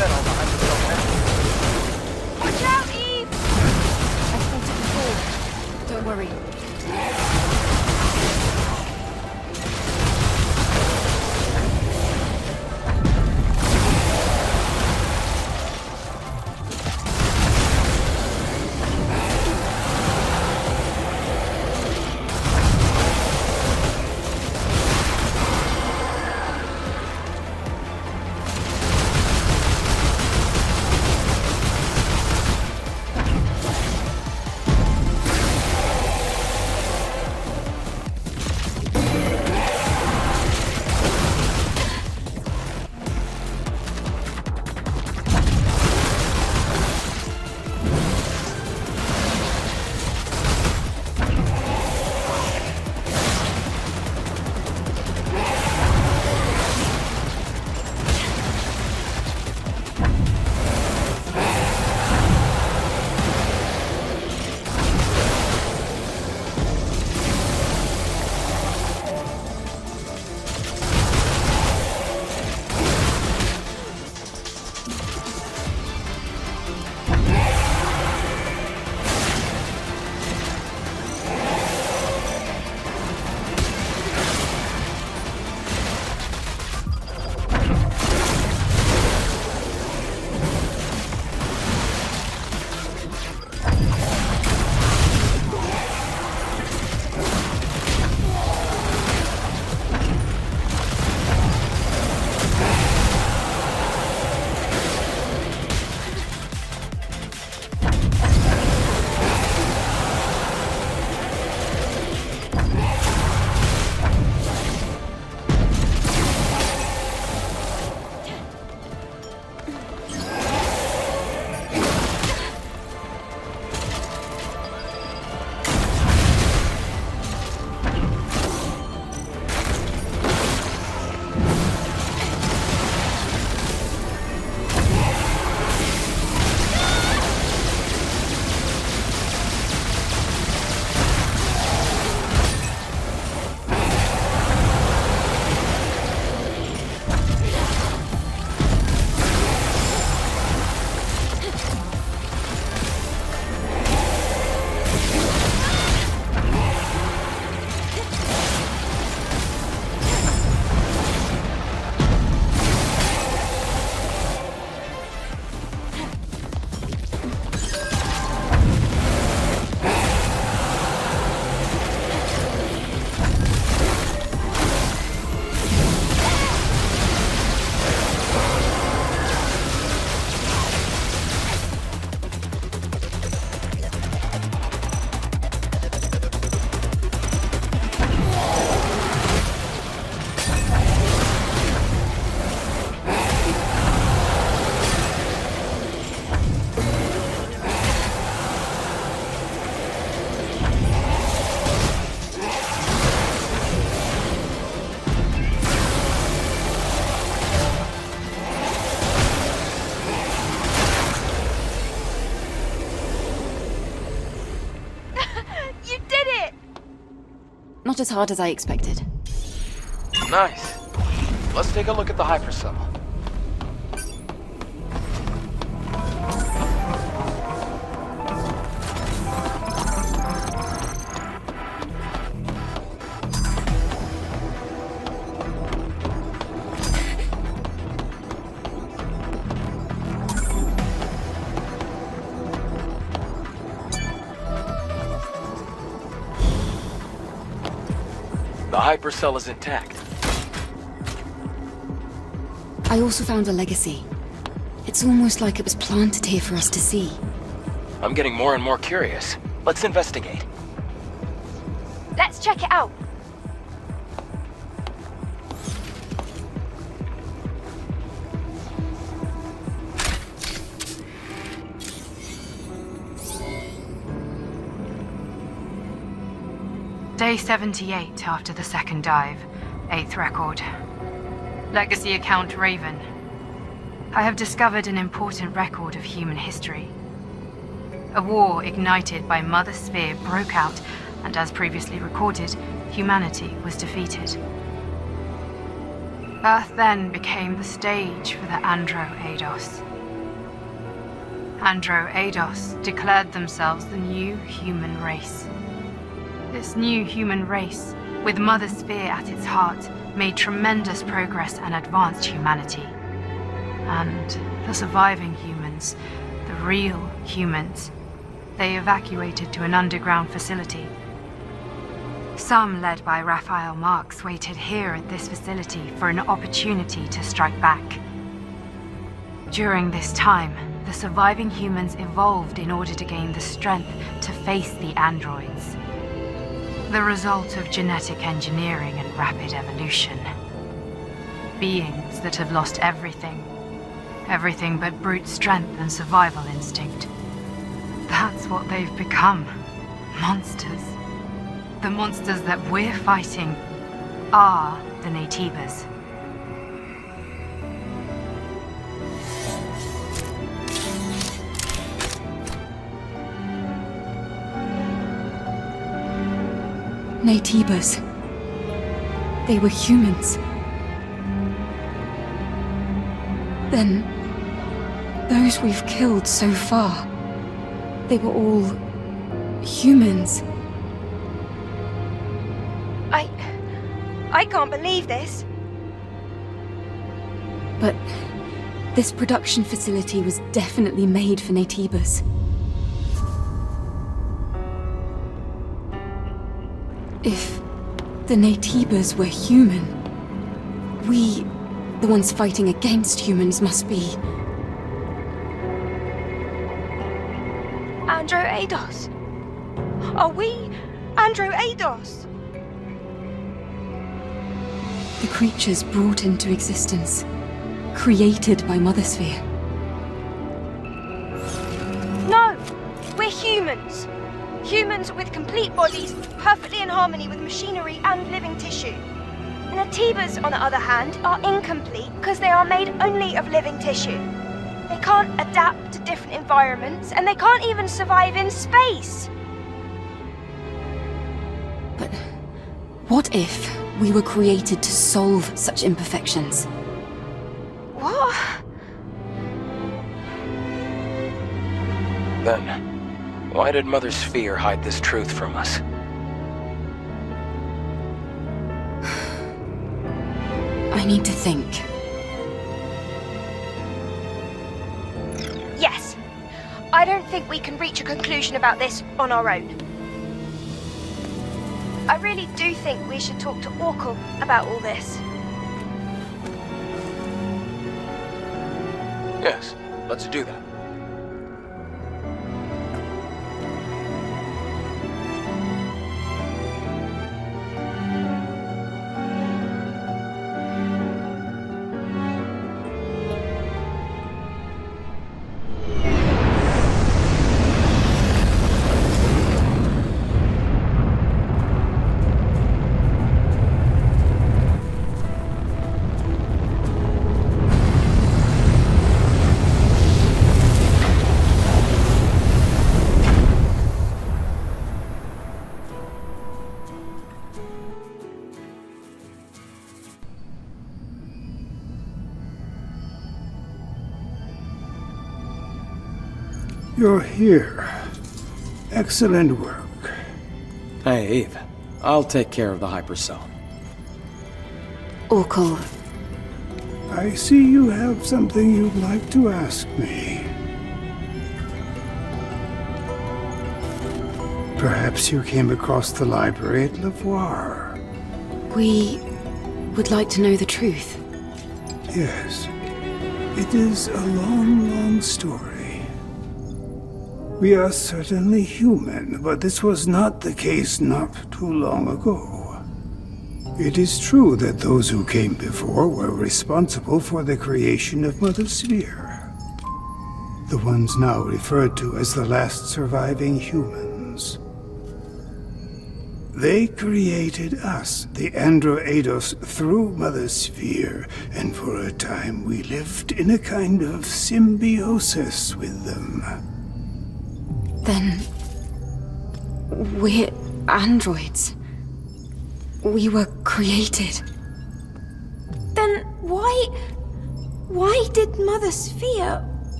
Watch out, Eve! I fought it before. Don't worry. Not as hard as I expected. Nice. Let's take a look at the hypercell. The hypercell is intact. I also found a legacy. It's almost like it was planted here for us to see. I'm getting more and more curious. Let's investigate. Let's check it out. Day 78 after the second dive. 8th record. Legacy account Raven. I have discovered an important record of human history. A war ignited by Mother Sphere broke out, and as previously recorded, humanity was defeated. Earth then became the stage for the Andro Eidos. Andro-Eidos declared themselves the new human race. This new human race, with Mother Sphere at its heart, made tremendous progress and advanced humanity. And the surviving humans, the real humans, they evacuated to an underground facility. Some, led by Raphael Marx, waited here at this facility for an opportunity to strike back. During this time, the surviving humans evolved in order to gain the strength to face the androids. The result of genetic engineering and rapid evolution. Beings that have lost everything. Everything but brute strength and survival instinct. That's what they've become. Monsters. The monsters that we're fighting are the Naytibas. Naytibas. They were humans. Then, those we've killed so far, they were all humans. I can't believe this. But this production facility was definitely made for Naytibas. If the Naytibas were human, we, the ones fighting against humans, must be... Andro-Eidos. Are we Andro-Eidos? The creatures brought into existence, created by Mother Sphere. No! We're humans! Humans with complete bodies, perfectly in harmony with machinery and living tissue. Naytibas, on the other hand, are incomplete because they are made only of living tissue. They can't adapt to different environments, and they can't even survive in space. But what if we were created to solve such imperfections? What? Then, why did Mother Sphere hide this truth from us? I need to think. Yes. I don't think we can reach a conclusion about this on our own. I really do think we should talk to Orkle about all this. Yes, let's do that. You're here. Excellent work. Hey, Eve. I'll take care of the hypercell. Orkle, I see you have something you'd like to ask me. Perhaps you came across the library at Levoire. we would like to know the truth. Yes. It is a long, long story. We are certainly human, but this was not the case not too long ago. It is true that those who came before were responsible for the creation of Mother Sphere. The ones now referred to as the last surviving humans. They created us, the Andro-Eidos, through Mother Sphere, and for a time we lived in a kind of symbiosis with them. Then... we're androids. We were created. Then why did Mother Sphere...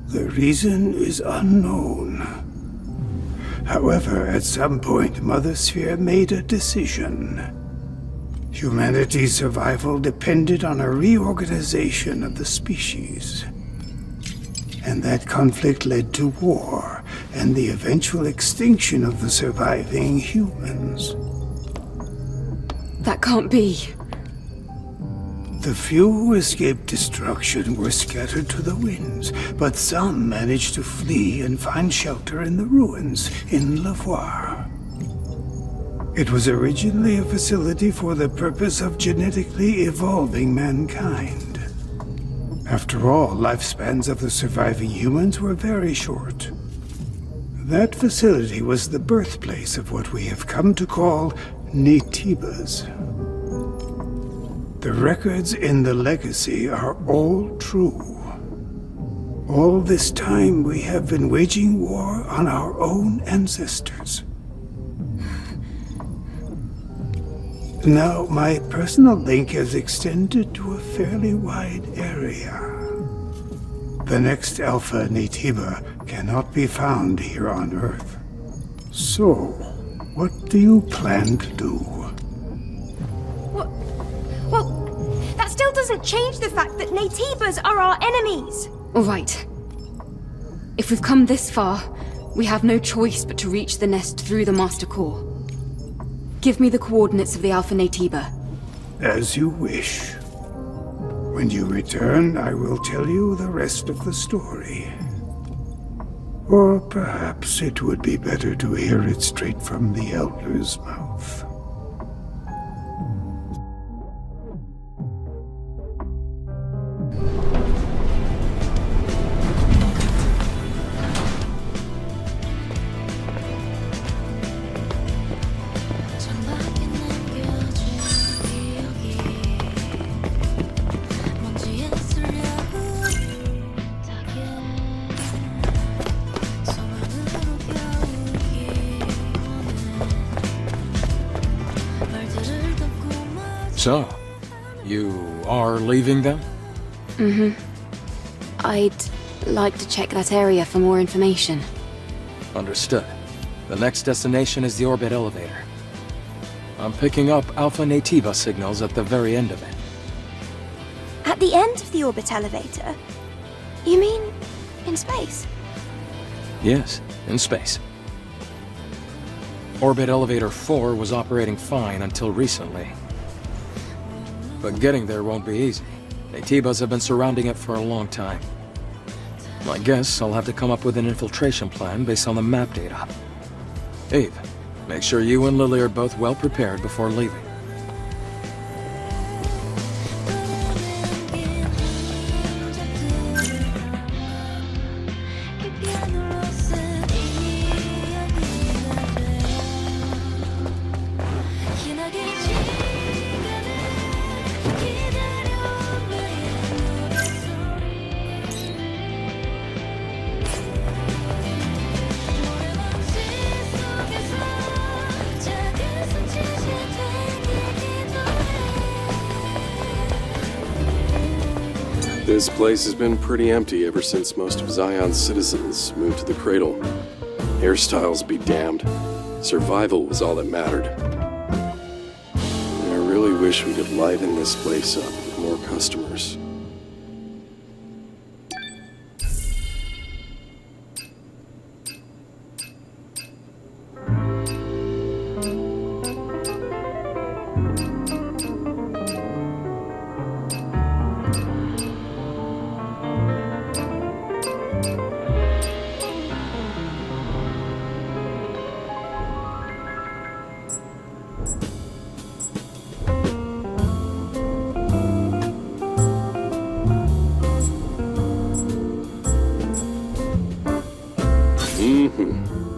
The reason is unknown. However, at some point, Mother Sphere made a decision. Humanity's survival depended on a reorganization of the species. And that conflict led to war and the eventual extinction of the surviving humans. That can't be. The few who escaped destruction were scattered to the winds, but some managed to flee and find shelter in the ruins in Levoire. It was originally a facility for the purpose of genetically evolving mankind. After all, lifespans of the surviving humans were very short. That facility was the birthplace of what we have come to call Naytibas. The records in the legacy are all true. All this time we have been waging war on our own ancestors. Now, my personal link has extended to a fairly wide area. The next Alpha Naytiba cannot be found here on Earth. So, what do you plan to do? Well, that still doesn't change the fact that Naytibas are our enemies. All right. If we've come this far, we have no choice but to reach the nest through the Master Core. Give me the coordinates of the Alpha Naytiba. As you wish. When you return, I will tell you the rest of the story. Or perhaps it would be better to hear it straight from the Elder's mouth. So, you are leaving then? I'd like to check that area for more information. Understood. The next destination is the orbit elevator. I'm picking up Alpha Naytiba signals at the very end of it. At the end of the orbit elevator? You mean in space? Yes, in space. Orbit Elevator 4 was operating fine until recently. But getting there won't be easy. Naytibas have been surrounding it for a long time. I guess I'll have to come up with an infiltration plan based on the map data. Eve, make sure you and Lily are both well prepared before leaving. This place has been pretty empty ever since most of Zion's citizens moved to the cradle. Hairstyles be damned. Survival was all that mattered. And I really wish we could liven this place up with more customers.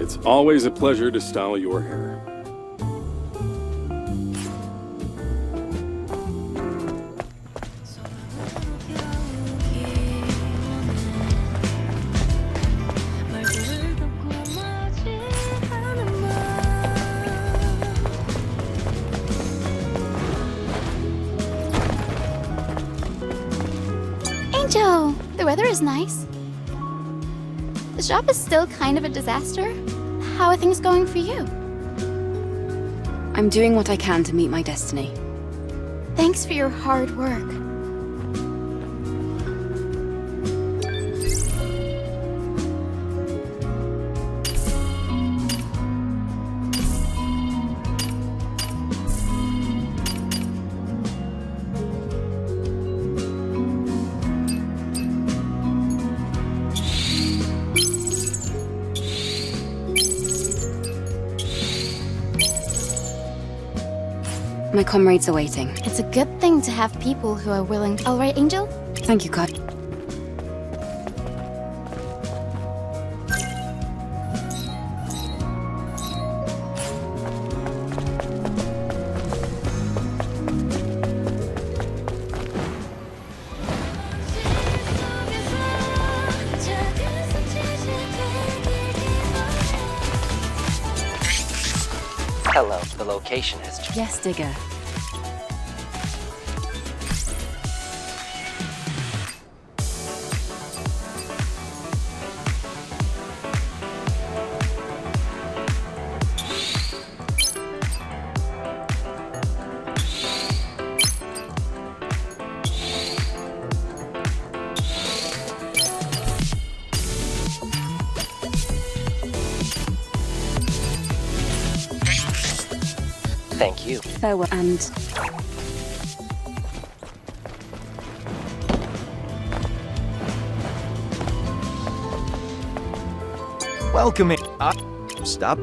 It's always a pleasure to style your hair. Angel, the weather is nice. The shop is still kind of a disaster. How are things going for you? I'm doing what I can to meet my destiny. Thanks for your hard work. My comrades are waiting. It's a good thing to have people who are willing to... All right, Angel? Thank you, God. Hello, the location has changed. Yes, Digger. Thank you. Farewell, and... Welcome in. Stop.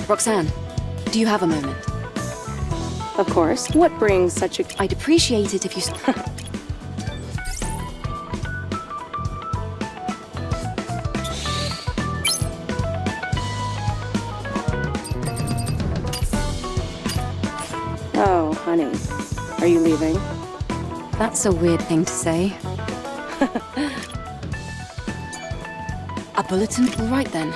Roxanne, do you have a moment? Of course. What brings such a... I'd appreciate it if you... Oh, honey. Are you leaving? That's a weird thing to say. A bulletin? All right then.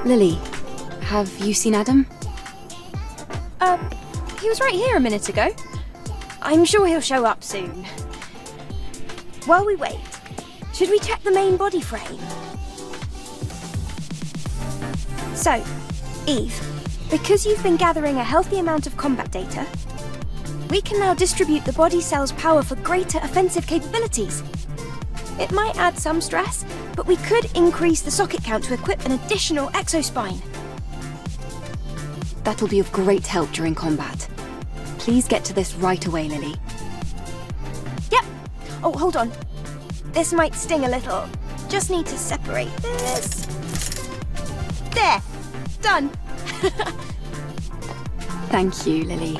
Lily, have you seen Adam? He was right here a minute ago. I'm sure he'll show up soon. While we wait, should we check the main body frame? So, Eve, because you've been gathering a healthy amount of combat data, we can now distribute the body cell's power for greater offensive capabilities. It might add some stress, but we could increase the socket count to equip an additional exospine. That'll be of great help during combat. Please get to this right away, Lily. Yep. Oh, hold on. This might sting a little. Just need to separate this. There. Done. Thank you, Lily.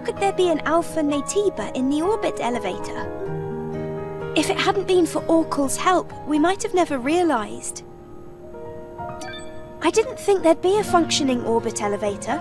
could there be an Alpha Naytiba in the orbit elevator? If it hadn't been for Oracle's help, we might have never realized. I didn't think there'd be a functioning orbit elevator.